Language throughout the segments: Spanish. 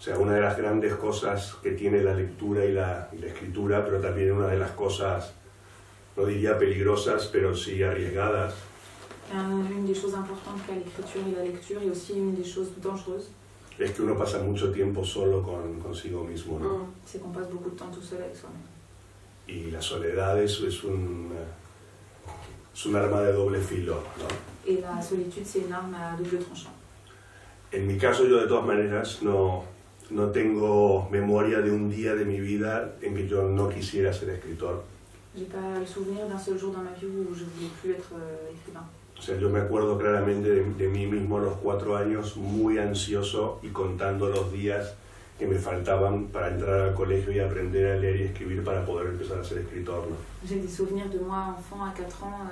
sea, una de las grandes cosas que tiene la lectura y la escritura, pero también una de las cosas, no diría peligrosas, pero sí arriesgadas, Une des choses importantes qu'a l'écriture et la lecture, et aussi une des choses dangereuses, es que uno pasa mucho tiempo solo consigo mismo, ¿no? c'est qu'on passe beaucoup de temps tout seul avec soi-même. Y la soledad es un arma de doble filo, ¿no? Et la solitude, c'est une arme à double tranchant. En mi caso, yo de todas maneras no tengo memoria de un día de mi vida en que yo no quisiera ser escritor. J'ai pas le souvenir d'un seul jour dans ma vie où je voulais plus être écrivain. O sea, yo me acuerdo claramente de mí mismo a los 4 años, muy ansioso y contando los días que me faltaban para entrar al colegio y aprender a leer y escribir para poder empezar a ser escritor, ¿no? J'ai des souvenirs de moi, enfant, à 4 ans,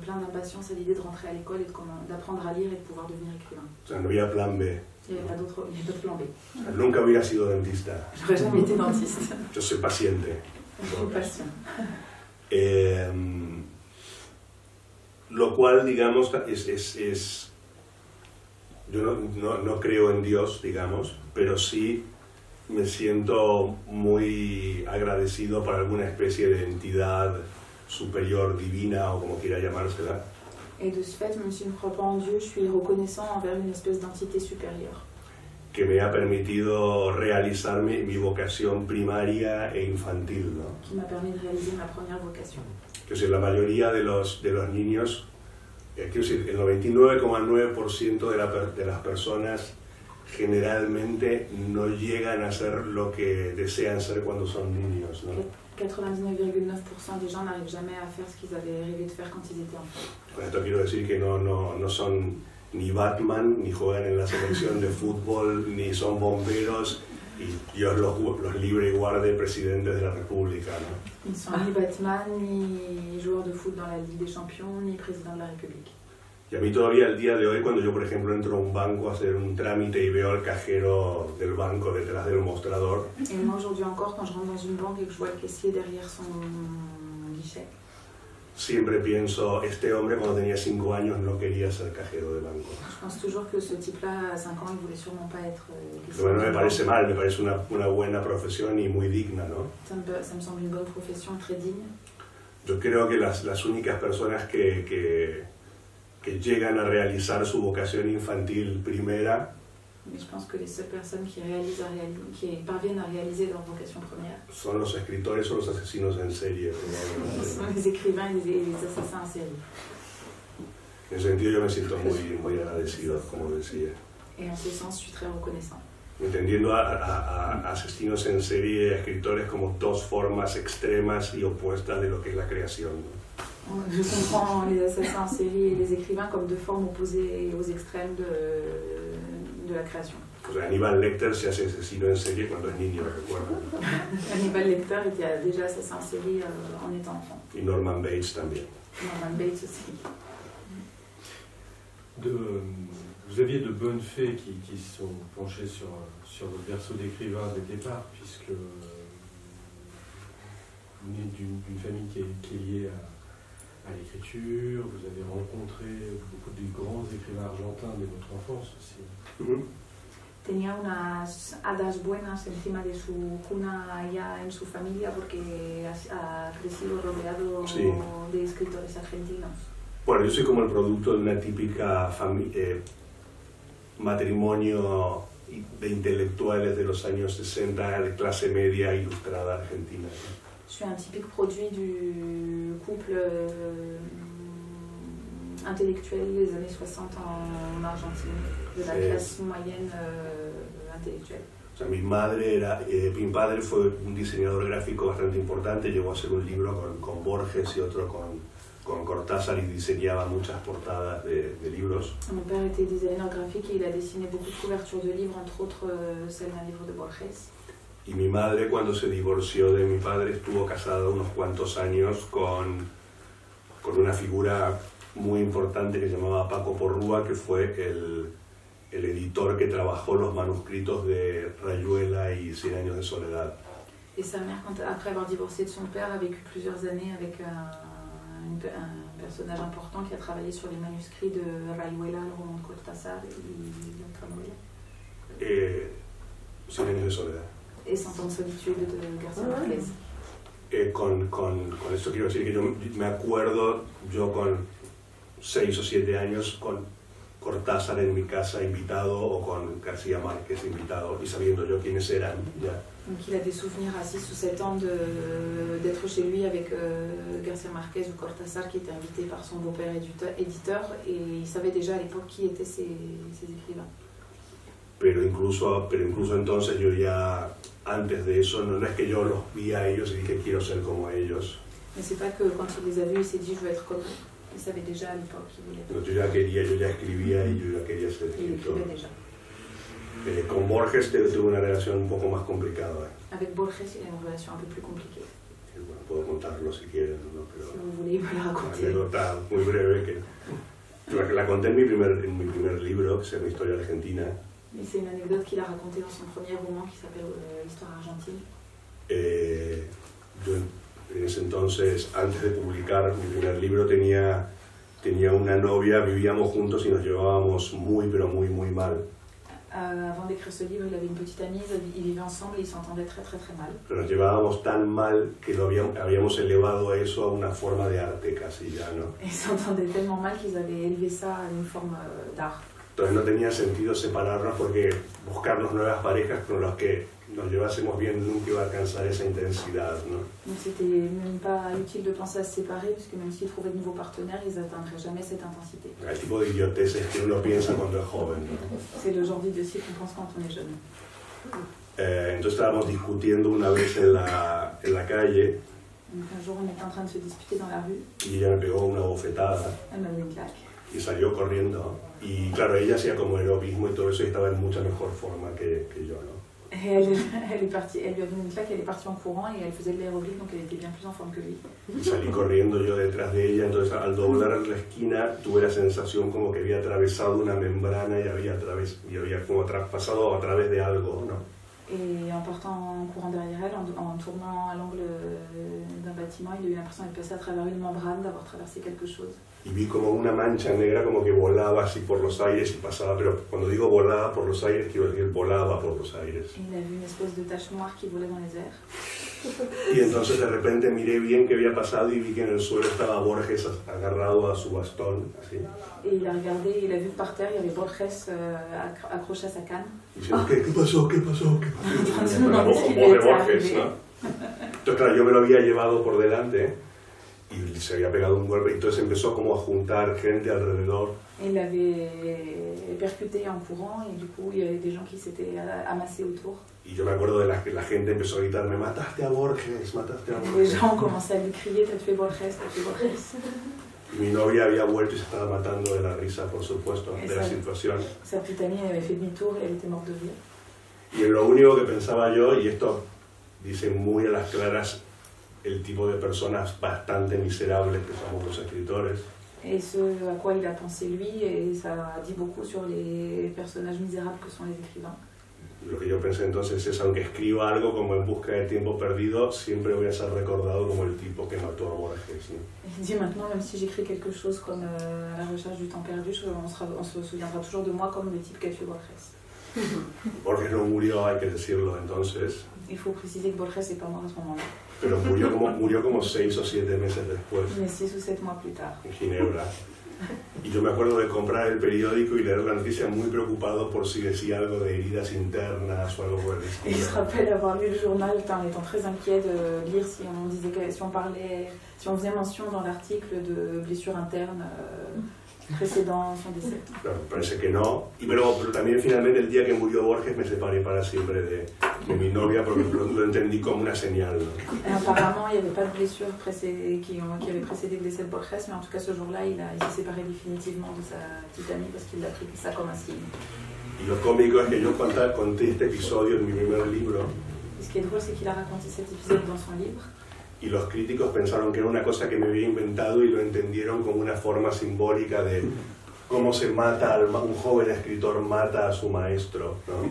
plein d'impatience à l'idée de rentrer à l'école et d'apprendre à lire et de pouvoir devenir écrivain. O sea, no había plan B. Il n'y avait pas d'autre plan B. O sea, nunca hubiera sido dentista. J'aurais jamais été dentiste. Yo soy paciente. Je suis patient. Lo cual, digamos, yo no creo en Dios, digamos, pero sí me siento muy agradecido por alguna especie de entidad superior, divina o como quiera llamársela. Et de ce fait, même si je ne crois pas en Dieu, je suis reconnaissant envers une espèce d'entité supérieure. Que me ha permitido realizar mi vocación primaria e infantil, ¿no? Qui m'a permis de réaliser ma première vocation. Que si la mayoría de los niños, quiero decir, el 99,9% de las personas generalmente no llegan a ser lo que desean ser cuando son niños, ¿no? 99,9% des gens n'arrivent jamais à faire ce qu'ils avaient rêvé de faire quand ils étaient enfants. Con esto quiero decir que no son ni Batman, ni juegan en la selección de fútbol, ni son bomberos, y Dios los libre y guarde presidentes de la República, ¿no? Ils ne sont ni Batman, ni joueurs de foot dans la Ligue des Champions, ni président de la République. Y a mí todavía el día de hoy, cuando yo por ejemplo entro a un banco a hacer un trámite y veo al cajero del banco detrás del mostrador, Et moi aujourd'hui encore, quand je rentre dans une banque et que je vois le caissier derrière son guichet, siempre pienso, este hombre cuando tenía 5 años no quería ser cajero de banco. je pense toujours que ce type-là, à 5 ans, il voulait sûrement pas être caissier. Pero bueno, me parece mal, me parece una buena profesión y muy digna, ¿no? Ça me semble une bonne profession, très digne. Yo creo que las únicas personas que llegan a realizar su vocación infantil primera Mais je pense que les seules personnes qui parviennent à réaliser leur vocation première son los escritores o los asesinos en serie, probablemente. sont les écrivains et les assassins en série. En ese sentido yo me siento muy agradecido, como decía. Et en ce sens, je suis très reconnaissant. Entendiendo a asesinos en serie y a escritores como dos formas extremas y opuestas de lo que es la creación, ¿no? Je comprends les assassins en série et les écrivains comme deux formes opposées aux extrêmes de la création. O sea, Aníbal Lecter se hace asesino en serie cuando es niño, recuerdo. Hannibal Lecter était déjà assassin en série en étant enfant. Y Norman Bates también. Norman Bates aussi. Vous aviez de bonnes fées qui sont penchées sur votre berceau d'écrivain dès le départ, puisque vous venez d'une famille qui est liée à l'écriture, vous avez rencontré beaucoup de grands écrivains argentins dès votre enfance aussi. Tenía unas hadas buenas encima de su cuna allá en su familia porque ha crecido rodeado Sí. de escritores argentinos. Bueno, yo soy como el producto de una típica matrimonio de intelectuales de los años 60 de clase media ilustrada argentina. Je suis un typique produit du couple intellectuel des années 60 en Argentine, de la clase moyenne intellectuelle. O sea, mi padre fue un diseñador gráfico bastante importante, llegó a hacer un libro con Borges y otro con Cortázar y diseñaba muchas portadas de libros. Mon père était designer graphique et il a dessiné beaucoup de couvertures de livres, entre autres celle d'un livre de Borges. Y mi madre, cuando se divorció de mi padre, estuvo casada unos cuantos años con una figura muy importante que se llamaba Paco Porrúa, que fue el editor que trabajó los manuscritos de Rayuela y Cien años de soledad. Et sa mère, après avoir divorcé de son père, a vécu plusieurs années avec un personnage important qui a travaillé sur les manuscrits de Rayuela, le roman de Cortázar y otra novela. 100 años de soledad. Et 100 ans de solitude de García Márquez. Con esto quiero decir que yo me acuerdo, yo con 6 o 7 años, con Cortázar en mi casa invitado o con García Márquez invitado y sabiendo yo quiénes eran ya. Donc il a des souvenirs à 6 ou 7 ans d'être chez lui avec García Márquez ou Cortázar qui était invité par son beau-père éditeur et il savait déjà à l'époque qui étaient ces écrivains. Pero incluso entonces yo ya, antes de eso, no es que yo los vi a ellos y dije quiero ser como ellos. Mais c'est pas que quand il les a vus, il s'est dit je veux être comme eux. Il savait déjà à l'époque qu'il voulait. Yo ya escribía y yo ya quería ser escritor. Il écrivait déjà. Con Borges tuve una relación un poco más complicada. Avec Borges, il a une relation un peu plus compliquée. Bueno, puedo contarlo si quieren, ¿no? Pero Si vous voulez, il peut la una raconter. anécdota muy breve que la conté en mi primer libro, que se llama Historia Argentina. Mais c'est une anecdote qu'il a racontée dans son premier roman qui s'appelle L'Histoire argentine. Yo en ese entonces, antes de publicar mi primer libro, tenía una novia, vivíamos juntos y nos llevábamos muy, pero muy, muy mal. Avant d'écrire ce livre, il avait une petite amie, ils vivaient ensemble et ils s'entendaient très très très mal. Pero nos llevábamos tan mal que habíamos elevado eso a una forma de arte casi ya, ¿no? Et ils s'entendaient tellement mal qu'ils avaient élevé ça à une forme d'art. Entonces no tenía sentido separarnos porque buscarnos nuevas parejas con las que nos llevásemos bien nunca iba a alcanzar esa intensidad, ¿no? Donc c'était même pas utile de penser à se séparer, puisque même s'ils trouvaient de nouveaux partenaires, ils n'atteindraient jamais cette intensité. El tipo de idioteces que uno piensa cuando es joven, ¿no? C'est le genre d'idiotie qu'on pense quand on est jeune. Entonces estábamos discutiendo una vez en la calle Donc un jour, on était en train de se disputer dans la rue, y ella me pegó una bofetada elle m'a mis une claque. y salió corriendo. Y claro, ella hacía como aerobismo y todo eso y estaba en mucha mejor forma que yo, ¿no? Et elle est partie, elle lui a donné une claque, elle est partie en courant et elle faisait de l'aérobie, donc elle était bien plus en forme que lui. Y salí corriendo yo detrás de ella, entonces al doblar la esquina tuve la sensación como que había atravesado una membrana y había como traspasado a través de algo, ¿no? Et en partant en courant derrière elle, en tournant à l'angle d'un bâtiment, il a eu l'impression d'être passé à travers une membrane, d'avoir traversé quelque chose. Y vi como una mancha negra como que volaba así por los aires y pasaba, pero cuando digo volaba por los aires, quiero decir volaba por los aires. Et il a vu une espèce de tache noire qui volait dans les airs. Y entonces de repente miré bien qué había pasado y vi que en el suelo estaba Borges agarrado a su bastón, así. Et il a regardé, il a vu que par terre, il y avait Borges accroché à sa canne. Diciendo, ¿qué pasó? ¿Qué pasó? ¿Qué pasó? No, La no, voz es que como de le Borges, arrivé. ¿no? Entonces, claro, yo me lo había llevado por delante y se había pegado un golpe, y entonces empezó como a juntar gente alrededor. Et il l'avait percuté en courant et du coup, il y avait des gens qui s'étaient amassés autour. Y yo me acuerdo de que la gente empezó a gritarme, mataste a Borges, mataste a Les Borges. gens ont commencé à lui crier, t'as tué Borges, t'as tué Borges. Y mi novia había vuelto y se estaba matando de la risa, por supuesto, de la Exacto. situación. Sa petite amie avait fait demi-tour et elle était morte de rire. Y lo único que pensaba yo, y esto dice muy a las claras el tipo de personas bastante miserables que somos los escritores, Et ce à quoi il a pensé lui, et ça dit beaucoup sur les personnages misérables que sont les écrivains. lo que yo pensé entonces es, aunque escriba algo como En busca de tiempo perdido, siempre voy a ser recordado como el tipo que mató a Borges, ¿no? Et il dit maintenant, même si j'écris quelque chose comme à la recherche du temps perdu, on se souviendra toujours de moi comme le type qui a tué Borges. Borges no murió, hay que decirlo entonces, Il faut préciser que Borges n'est pas mort à ce moment-là, pero murió como 6 o 7 meses después mais 6 ou 7 mois plus tard. en Ginebra. Y yo me acuerdo de comprar el periódico y leer la noticia muy preocupado por si decía algo de heridas internas o algo por el Et il se estilo. rappelle avoir lu le journal en étant très inquiet de lire si on disait que, si on faisait mention dans l'article de blessures internes précédant son décès. Claro, parece que no. Pero también finalmente el día que murió Borges me separé para siempre de mi novia porque lo entendí como una señal, ¿no? Et apparemment, il n'y avait pas de blessures qui avaient précédé le décès de Borges, mais en tout cas ce jour-là, il s'est séparé définitivement de sa petite amie parce qu'il a pris ça comme un signe. Y lo cómico es que yo conté este episodio en mi primer libro Et ce qui est drôle, c'est qu'il a raconté cet épisode dans son livre. y los críticos pensaron que era una cosa que me había inventado y lo entendieron como una forma simbólica de cómo se mata, un joven escritor mata a su maestro, ¿no?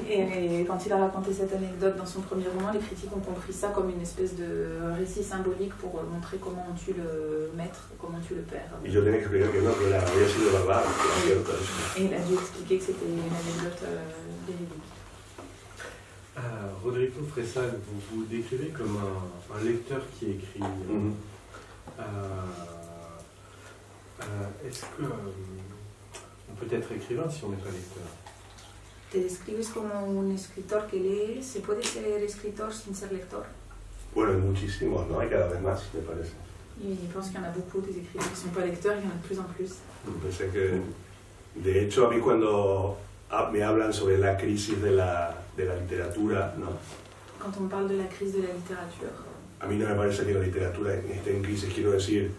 Et quand il a raconté cette anecdote dans son premier roman, les critiques ont compris ça comme une espèce de récit symbolique pour montrer comment on tue le maître, comment on tue le père. Y yo tenía que explicar que no, que había sido verdad, que era cierto eso. Et il a dû expliquer que c'était une anecdote véridique. Rodrigo Fresal, vous vous décrivez comme un lecteur qui écrit. Est-ce que on peut être écrivain si on n'est pas lecteur? Te describes como un escritor que lee. ¿Se puede ser escritor sin ser lector? Bueno, hay muchísimos, ¿no? Hay cada vez más, me parece. Y je pense qu'il y en a beaucoup des écrivains qui ne sont pas lecteurs, il y en a de plus en plus. Pensé que, de hecho, a mí cuando me hablan sobre la crisis de la literatura, ¿no? Quand on parle de la crise de la littérature, A mí no me parece que la literatura esté en crisis, quiero decir,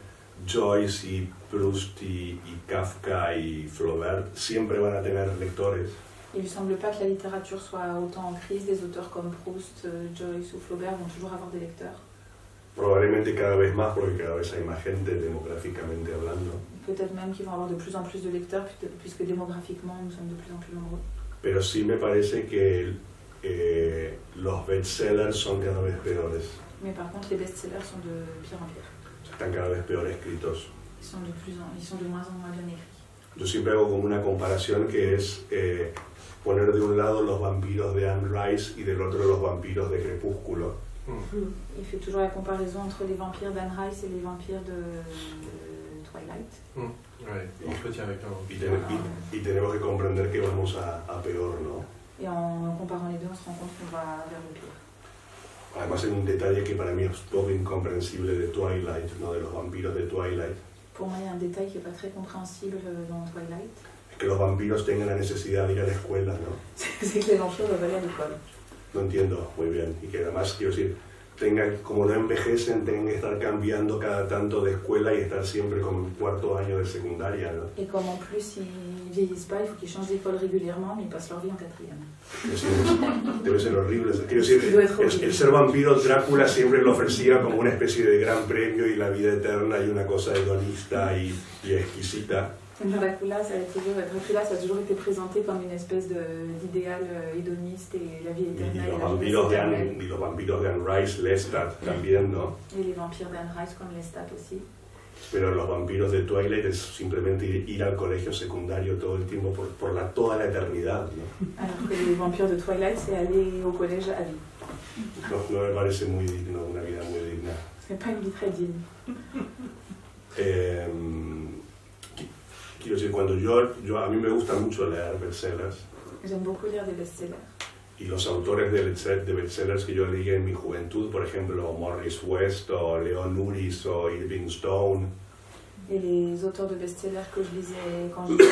Joyce y Proust y Kafka y Flaubert siempre van a tener lectores. il ne semble pas que la littérature soit autant en crise. Des auteurs comme Proust, Joyce ou Flaubert vont toujours avoir des lecteurs. Probablemente cada vez más, porque cada vez hay más gente demográficamente hablando. Peut-être même qu'ils vont avoir de plus en plus de lecteurs, puisque démographiquement, nous sommes de plus en plus nombreux. Pero sí me parece que los bestsellers son cada vez peores. Mais par contre, les best-sellers sont de pire en pire. Están cada vez peor escritos. Ils sont de moins en moins bien écrits. Yo siempre hago como una comparación que es poner de un lado los vampiros de Anne Rice y del otro los vampiros de Crepúsculo. Il fait toujours la comparaison entre les vampires d'Anne Rice et les vampires de Twilight. Ouais, entretien avec un Y tenemos que comprender que vamos a peor, ¿no? Et en comparant les deux, on se rend compte qu'on va vers le pire. Además hay un detalle que para mí es poco incomprensible de Twilight, ¿no? De los vampiros de Twilight. Pour moi, il y a un détail qui n'est pas très compréhensible dans Twilight. Es que los vampiros tengan la necesidad de ir a la escuela, ¿no? C'est que les vampires doivent aller à l'école. No entiendo muy bien. Y que además, quiero decir, como no envejecen, tengan que estar cambiando cada tanto de escuela y estar siempre como en cuarto año de secundaria, ¿no? Et comme en plus ils vieillissent pas, il faut qu'ils changent d'école régulièrement, mais ils passent leur vie en quatrième. Debe ser horrible. Quiero decir, el ser vampiro, Drácula siempre lo ofrecía como una especie de gran premio y la vida eterna y una cosa hedonista y exquisita. Dracula, ça a toujours été présenté comme une espèce d'idéal hédoniste et la vie éternelle. Y los vampiros de Anne Rice, Lestat también, ¿no? Et les vampires d'Anne Rice comme Lestat aussi. Pero los vampiros de Twilight es simplemente ir al colegio secundario todo el tiempo por toda la eternidad, ¿no? Alors que les vampires de Twilight, c'est aller au collège à vie. No me parece muy digno, una vida muy digna. C'est pas une vie très digne. Quiero decir, cuando a mí me gusta mucho leer bestsellers. J'aime beaucoup lire des best-sellers. Y los autores de bestsellers que yo leí en mi juventud, por ejemplo, Morris West o Leon Uris o Irving Stone. Et les auteurs de best-sellers que je lisais quand j'étais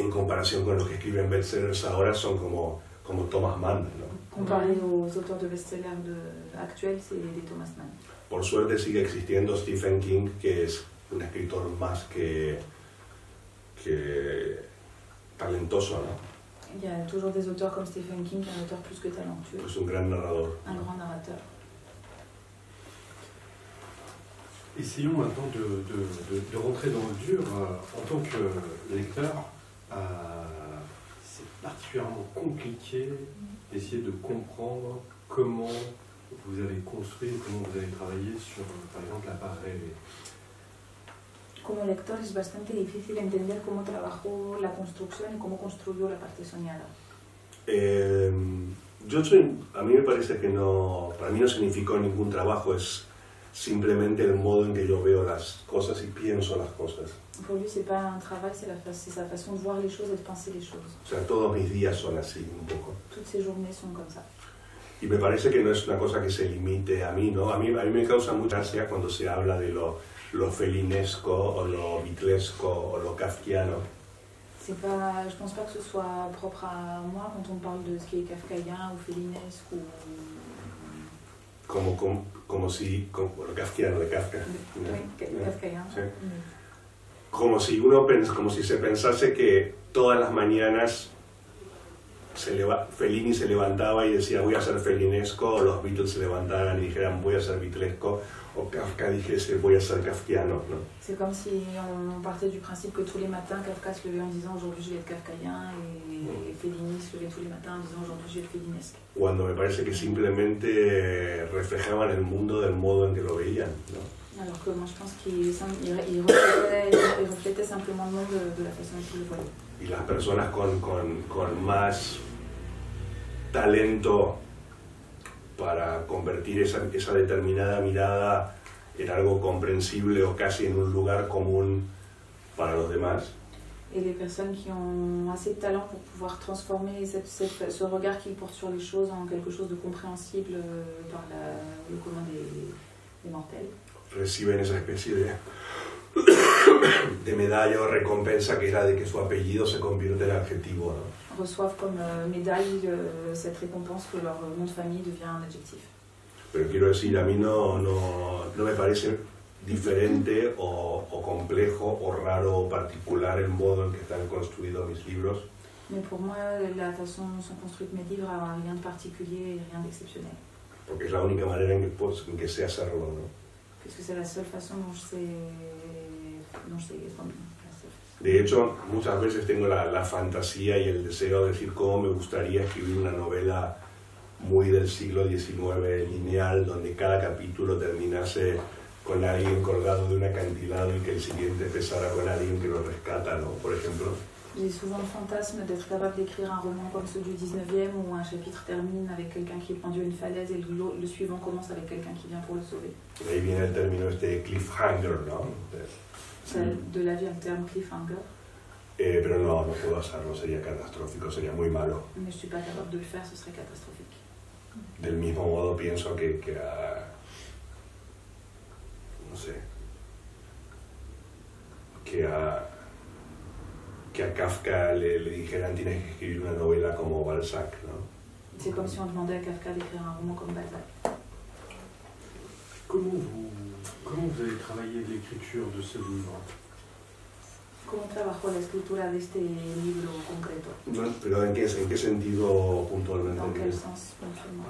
en comparación con los que escriben bestsellers ahora son como Thomas Mann, ¿no? Comparé aux auteurs de best-sellers actuels, c'est des Thomas Mann. Por suerte sigue existiendo Stephen King, que es un escritor más que talentoso, ¿no? Il y a toujours des auteurs comme Stephen King, un auteur plus que talentueux. Es un gran narrador. Un grand narrateur. Essayons maintenant de rentrer dans le dur. En tant que lecteur, c'est particulièrement compliqué d'essayer de comprendre comment vous avez construit, comment vous avez travaillé sur, par exemple, la part rêvée. Como lector es bastante difícil entender cómo trabajó la construcción y cómo construyó la parte soñada. A mí me parece que para mí no significó ningún trabajo, es simplemente el modo en que yo veo las cosas y pienso las cosas. Pour lui, c'est pas un travail, c'est sa façon de voir les choses et de penser les choses. O sea, todos mis días son así, un poco. Toutes ses journées sont comme ça. Y me parece que no es una cosa que se limite a mí, ¿no? A mí me causa mucha ansia cuando se habla de lo felinesco o lo beatlesco o lo kafkiano. Je pense pas que ce soit propre à moi quand on parle de ce qui est kafkaïen ou félinesque ou... Lo kafkiano de Kafka. Oui, kafkaïen. Sí. Como si se pensase que todas las mañanas Fellini se levantaba y decía voy a ser felinesco, o los Beatles se levantaran y dijeran voy a ser beatlesco, o Kafka dijese voy a ser kafkiano, ¿no? C'est comme si on partait du principe que tous les matins Kafka se levait en disant aujourd'hui je vais être kafkaïen et Fellini se levait tous les matins en disant aujourd'hui je vais être félinesque. Cuando me parece que simplemente reflejaban el mundo del modo en que lo veían, ¿no? Alors que moi je pense qu'il reflétait simplement le monde de la façon dont il le voyait. Y las personas con más talento para convertir esa determinada mirada en algo comprensible o casi en un lugar común para los demás. Et les personnes qui ont assez de talent pour pouvoir transformer ce regard qu'ils portent sur les choses en quelque chose de compréhensible par le commun des mortels. Reciben esa especie de medalla o recompensa que era de que su apellido se convierte en adjetivo, ¿no? Reçoivent comme médaille cette récompense que leur nom de famille devient un adjectif. Pero quiero decir, a mí no me parece diferente o complejo o raro o particular el modo en que están construidos mis libros. Mais pour moi, la façon dont sont construits mes livres n'a rien de particulier et rien d'exceptionnel. Porque es la única manera en que sé hacerlo, ¿no? Parce que c'est la seule façon dont je sais De hecho, muchas veces tengo la fantasía y el deseo de decir cómo me gustaría escribir una novela muy del siglo XIX, lineal, donde cada capítulo terminase con alguien colgado de un acantilado y que el siguiente empezara con alguien que lo rescata, ¿no? Por ejemplo. J'ai souvent le fantasme d'être capable d'écrire un roman comme ceux du 19e où un chapitre termine avec quelqu'un qui est pendu à une falaise et le suivant commence avec quelqu'un qui vient pour le sauver. De ahí viene el término cliffhanger, ¿no? De là vient le terme cliffhanger. Pero no puedo hacerlo, sería catastrófico, sería muy malo. Mais je suis pas capable de le faire, ce serait catastrophique. Del mismo modo pienso que a Kafka le dijeran tienes que escribir una novela como Balzac, ¿no? C'est comme si on demandait à Kafka d'écrire un roman comme Balzac. Comment vous avez travaillé l'écriture de ce livre? ¿Cómo trabajó la escritura de este libro concreto? No, pero ¿en qué sentido puntualmente? ¿En quel sens puntuellement?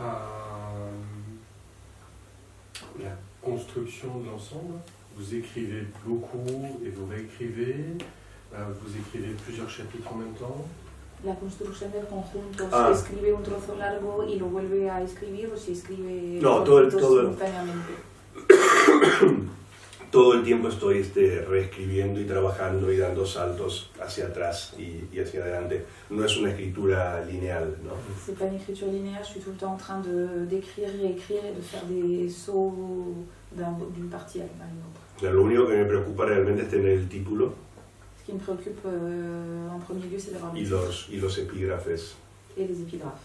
La construction de l'ensemble. Vous écrivez beaucoup et vous réécrivez. Vous écrivez plusieurs chapitres en même temps. La construcción del conjunto, si escribe un trozo largo y lo vuelve a escribir o si escribe simultáneamente. Todo el tiempo estoy reescribiendo y trabajando y dando saltos hacia atrás y hacia adelante. No es una escritura lineal, ¿no? C'est pas une écriture linéaire, je suis tout le temps en train d'écrire, réécrire et de faire des sauts d'une partie à une autre. O sea, lo único que me preocupa realmente es tener el título. Ce qui me préoccupe en premier lieu, c'est d'avoir y los epígrafes. Et les épigraphes.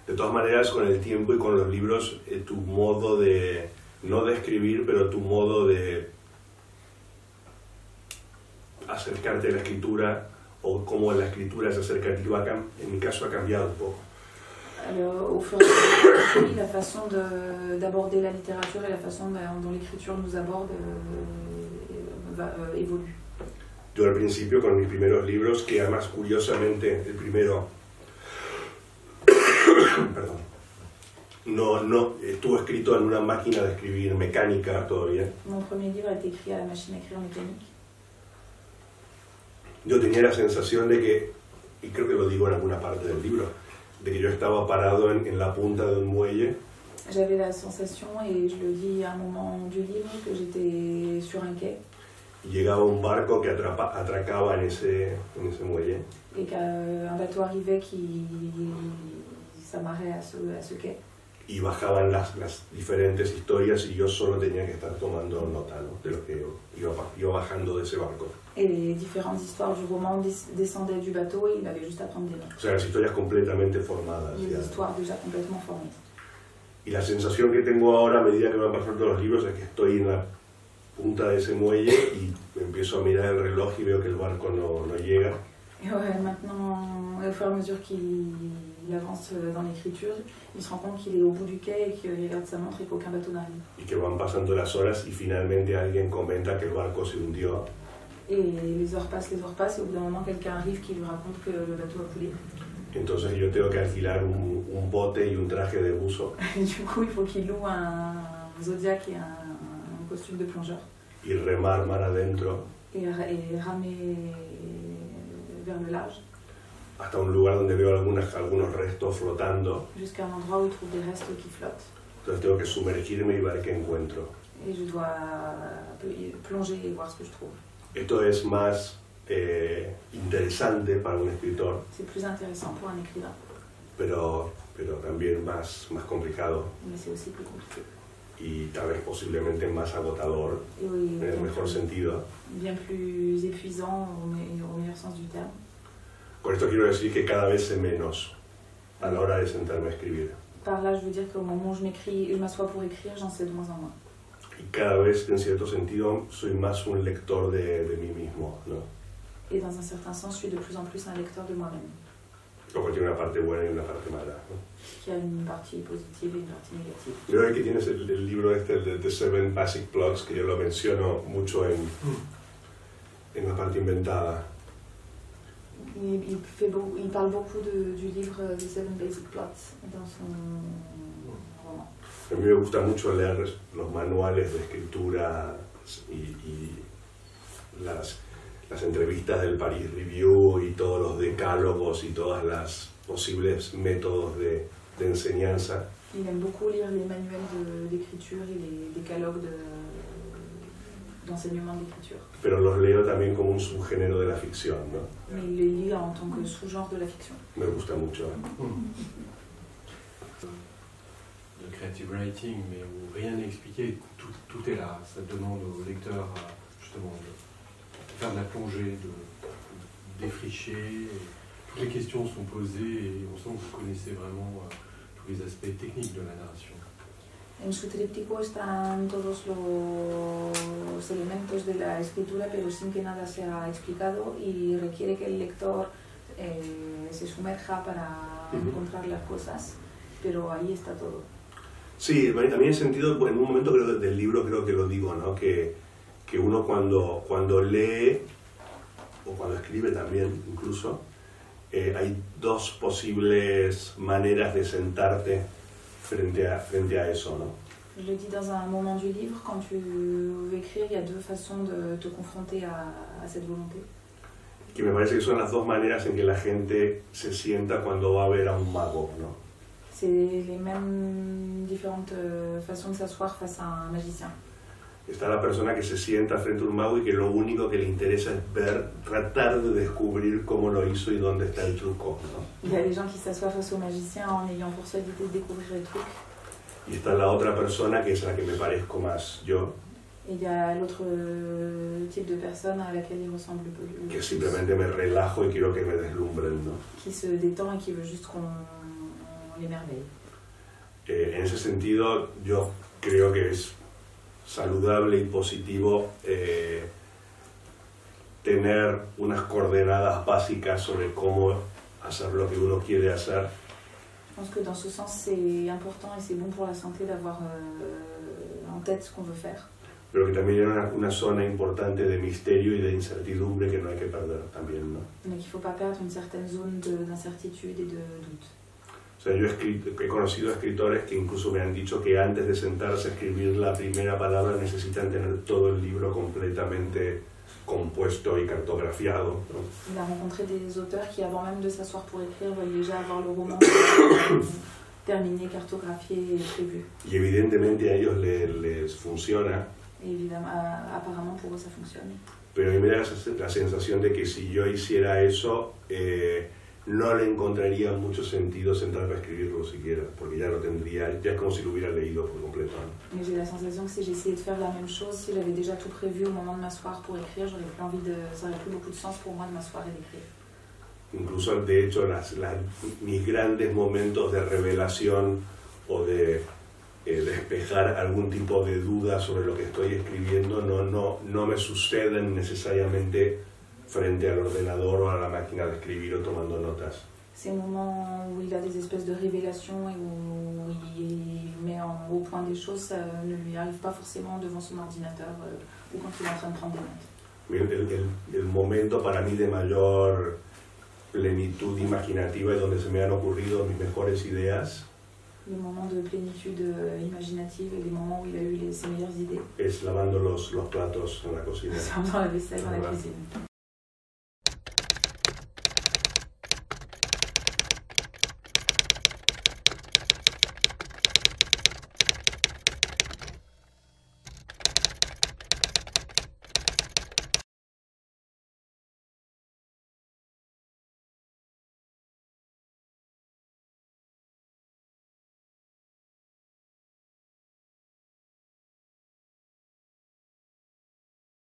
De todas maneras, con el tiempo y con los libros, tu modo de, no de escribir, pero tu modo de acercarte a la escritura o cómo la escritura se acerca a ti, en mi caso ha cambiado un poco. Alors, au fur et à mesure, la façon d'aborder la littérature et la façon dont l'écriture nous aborde évolue. Yo al principio con mis primeros libros, que además curiosamente el primero, perdón, no estuvo escrito en una máquina de escribir mecánica todavía. Mon premier livre a été écrit à la machine à écrire mécanique. Yo tenía la sensación de que, y creo que lo digo en alguna parte del libro, de que yo estaba parado en la punta de un muelle. J'avais la sensation, et je le dis à un moment du livre, que j'étais sur un quai. Y llegaba un barco que atracaba en ese muelle. Et qu'un bateau arrivait qui s'amarrait à ce quai. Y bajaban las diferentes historias y yo solo tenía que estar tomando nota, ¿no? De lo que iba bajando de ese barco. Et les différentes histoires du roman descendaient du bateau et il avait juste à prendre des notes. O sea, las historias completamente formadas. Les histoires déjà complètement formées. Y la sensación que tengo ahora a medida que me van pasando los libros es que estoy en la punta de ese muelle y empiezo a mirar el reloj y veo que el barco no llega. Et ouais, maintenant, au fur et à mesure qu'il avance dans l'écriture, il se rend compte qu'il est au bout du quai et qu'il regarde sa montre et qu'aucun bateau n'arrive. Y que van pasando las horas y finalmente alguien comenta que el barco se hundió. Et les heures passent, et au bout d'un moment, quelqu'un arrive qui lui raconte que le bateau a coulé. Entonces yo tengo que alquilar un bote y un traje de buzo. Du coup, il faut qu'il loue un Zodiac et un costume de plongeur. Y remar mar adentro. Et ramer vers le large. Hasta un lugar donde veo algunos restos flotando. Jusqu'à un endroit où il trouve des restes qui flottent. Entonces tengo que sumergirme y ver qué encuentro. Et je dois plonger et voir ce que je trouve. Esto es más interesante para un escritor. C'est plus intéressant pour un écrivain. Pero pero también más complicado mais c'est aussi plus compliqué. y tal vez posiblemente más agotador, Et oui, en el mejor sentido. bien plus épuisant au meilleur sens du terme. Con esto quiero decir que cada vez sé menos a la hora de sentarme a escribir. Par là, je veux dire qu'au moment où je m'assois pour écrire, j'en sais de moins en moins. Y cada vez, en cierto sentido, soy más un lector de mí mismo, ¿no? Et dans un certain sens, je suis de plus en plus un lecteur de moi-même. Lo cual tiene una parte buena y una parte mala, ¿no? Qui a une partie positive et une partie négative. Creo que tienes el libro este, de The Seven Basic Plots, que yo lo menciono mucho en la parte inventada. Il parle beaucoup du livre The Seven Basic Plots dans son roman. A mí me gusta mucho leer los manuales de escritura y las entrevistas del Paris Review y todos los decálogos y todas las posibles métodos de enseñanza. Il aime beaucoup lire les manuels d'écriture et les décalogues d'enseignement d'écriture. Pero los leo también como un subgénero de la ficción, ¿no? Mais il les lit en tant que sous-genre de la fiction. Me gusta mucho. Le creative writing, mais où rien n'est expliqué, tout est là. Ça demande au lecteur justement de faire de la plongée, de défricher. Toutes les questions sont posées et on sent que vous connaissez vraiment tous les aspects techniques de la narration. En su tríptico están todos los elementos de la escritura, pero sin que nada sea explicado, y requiere que el lector se sumerja para encontrar las cosas, pero ahí está todo. Sí, a mí en sentido, en un momento creo del libro creo que lo digo, ¿no? Que uno cuando lee, o cuando escribe también incluso, hay dos posibles maneras de sentarte frente a eso, ¿no? Je le dis dans un moment du livre, quand tu veux écrire, il y a deux façons de te confronter à cette volonté. Que me parece que son las dos maneras en que la gente se sienta cuando va a ver a un mago, ¿no? C'est les mêmes différentes façons de s'asseoir face à un magicien. Está la persona que se sienta frente a un mago y que lo único que le interesa es tratar de descubrir cómo lo hizo y dónde está el truco, ¿no? Il y a les gens qui s'assoient face au magicien en ayant pour seule idée de découvrir le truc. Y está la otra persona que es la que me parezco más yo. Et il y a l'autre type de personne à laquelle il ressemble le plus. Que simplemente me relajo y quiero que me deslumbren, ¿no? Qui se détend et qui veut juste qu'on l'émerveille. En ese sentido, yo creo que es saludable y positivo tener unas coordenadas básicas sobre cómo hacer lo que uno quiere hacer. Je pense que dans ce sens, c'est important et c'est bon pour la santé d'avoir en tête ce qu'on veut faire. Pero que también hay una zona importante de misterio y de incertidumbre que no hay que perder también, ¿no? Mais qu'il ne faut pas perdre une certaine zone d'incertitude et de doute. O sea, yo he conocido escritores que incluso me han dicho que antes de sentarse a escribir la primera palabra necesitan tener todo el libro completamente compuesto y cartografiado, ¿no? Il a rencontré des auteurs qui, avant même de s'asseoir pour écrire, veulent déjà avoir le roman terminé, cartographié et prévu. Y evidentemente a ellos les funciona. Et évidemment, apparemment pour eux ça fonctionne. Pero a mí me da la sensación de que si yo hiciera eso, no le encontraría mucho sentido sentarme a escribirlo siquiera, porque ya lo tendría, ya es como si lo hubiera leído por completo, ¿no? Mais j'ai la sensation que si j'essayais de faire la même chose, si j'avais déjà tout prévu au moment de m'asseoir pour écrire, ça n'aurait plus beaucoup de sens pour moi de m'asseoir et d'écrire. Incluso, de hecho, mis grandes momentos de revelación o de despejar algún tipo de duda sobre lo que estoy escribiendo no me suceden necesariamente frente al ordenador o a la máquina de escribir o tomando notas. Ces moments où il a des espèces de révélations et où il met au point des choses, ça ne lui arrive pas forcément devant son ordinateur ou quand il est en train de prendre des notes. El momento para mí de mayor plenitud imaginativa es donde se me han ocurrido mis mejores ideas. Les moments de plénitude imaginative et les moments où il a eu ses meilleures idées. Es lavando los platos en la cocina. C'est en faisant la vaisselle dans la cuisine.